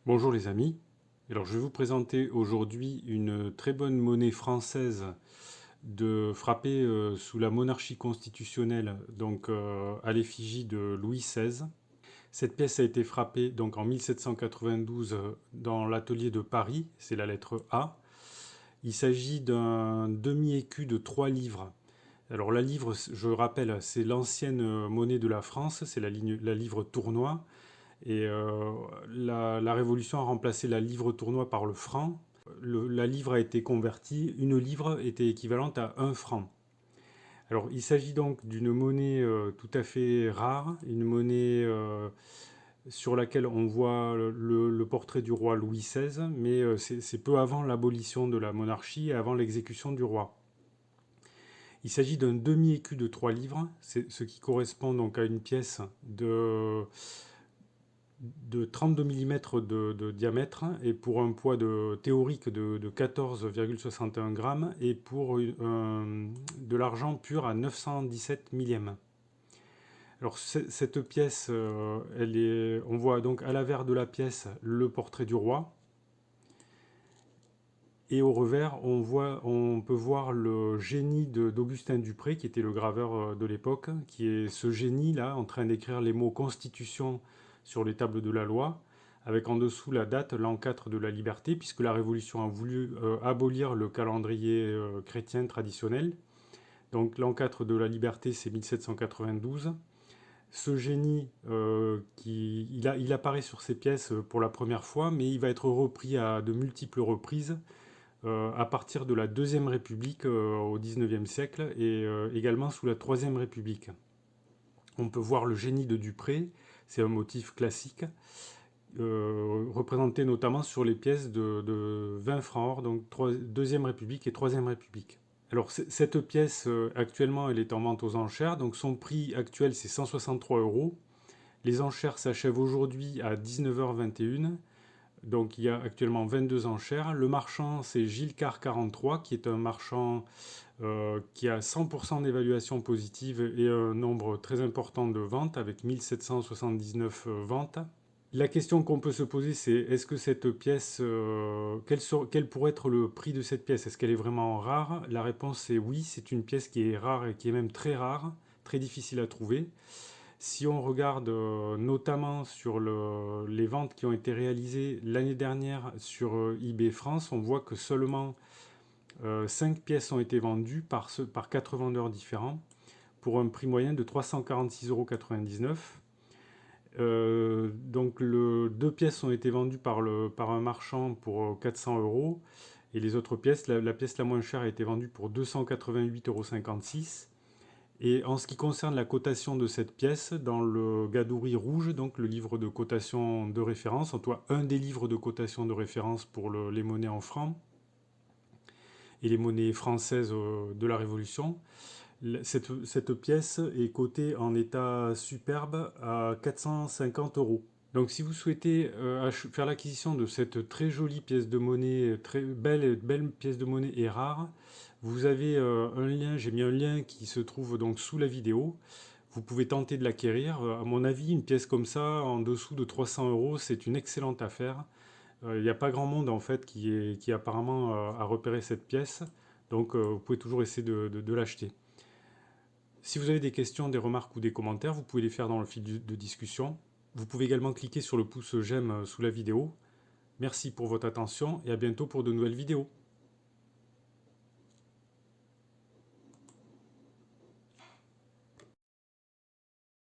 Bonjour les amis, alors je vais vous présenter aujourd'hui une très bonne monnaie française frappée sous la monarchie constitutionnelle, donc à l'effigie de Louis XVI. Cette pièce a été frappée donc en 1792 dans l'atelier de Paris, c'est la lettre A. Il s'agit d'un demi-écu de 3 livres. Alors la livre, je rappelle, c'est l'ancienne monnaie de la France, c'est la livre tournois. Et la Révolution a remplacé la livre tournois par le franc. La livre a été convertie. Une livre était équivalente à un franc. Alors, il s'agit donc d'une monnaie tout à fait rare, une monnaie sur laquelle on voit le portrait du roi Louis XVI, mais c'est peu avant l'abolition de la monarchie et avant l'exécution du roi. Il s'agit d'un demi-écu de 3 livres, ce qui correspond donc à une pièce de 32 mm de diamètre et pour un poids théorique de 14,61 grammes et pour de l'argent pur à 917 millièmes. Alors cette pièce, on voit donc à l'avers de la pièce le portrait du roi et au revers on peut voir le génie d'Augustin Dupré qui était le graveur de l'époque, qui est ce génie là en train d'écrire les mots Constitution sur les tables de la loi, avec en dessous la date, l'an 4 de la liberté, puisque la Révolution a voulu abolir le calendrier chrétien traditionnel. Donc l'an 4 de la liberté, c'est 1792. Ce génie, il apparaît sur ces pièces pour la première fois, mais il va être repris à de multiples reprises à partir de la Deuxième République au XIXe siècle et également sous la Troisième République. On peut voir le génie de Dupré, c'est un motif classique, représenté notamment sur les pièces de 20 francs or, donc Deuxième République et Troisième République. Alors cette pièce, actuellement, elle est en vente aux enchères, donc son prix actuel c'est 163 euros. Les enchères s'achèvent aujourd'hui à 19h21, donc il y a actuellement 22 enchères. Le marchand c'est Gilles Car 43, qui est un marchand qui a 100% d'évaluation positive et un nombre très important de ventes, avec 1779 ventes. La question qu'on peut se poser, c'est est-ce que cette pièce, quel pourrait être le prix de cette pièce? Est-ce qu'elle est vraiment rare? La réponse est oui, c'est une pièce qui est rare et qui est même très rare, très difficile à trouver. Si on regarde notamment sur les ventes qui ont été réalisées l'année dernière sur eBay France, on voit que seulement 5 pièces ont été vendues par 4 vendeurs différents pour un prix moyen de 346,99 €. Donc 2 pièces ont été vendues par un marchand pour 400 euros et les autres pièces, la pièce la moins chère a été vendue pour 288,56 €. Et en ce qui concerne la cotation de cette pièce, dans le Gadouri rouge, donc le livre de cotation de référence, en tout cas un des livres de cotation de référence pour les monnaies en francs et les monnaies françaises de la Révolution, cette pièce est cotée en état superbe à 450 euros. Donc si vous souhaitez faire l'acquisition de cette très jolie pièce de monnaie, très belle pièce de monnaie et rare, vous avez un lien, j'ai mis un lien qui se trouve donc sous la vidéo. Vous pouvez tenter de l'acquérir. À mon avis, une pièce comme ça, en dessous de 300 euros, c'est une excellente affaire. Il n'y a pas grand monde en fait qui apparemment a repéré cette pièce. Donc vous pouvez toujours essayer de l'acheter. Si vous avez des questions, des remarques ou des commentaires, vous pouvez les faire dans le fil de discussion. Vous pouvez également cliquer sur le pouce j'aime sous la vidéo. Merci pour votre attention et à bientôt pour de nouvelles vidéos.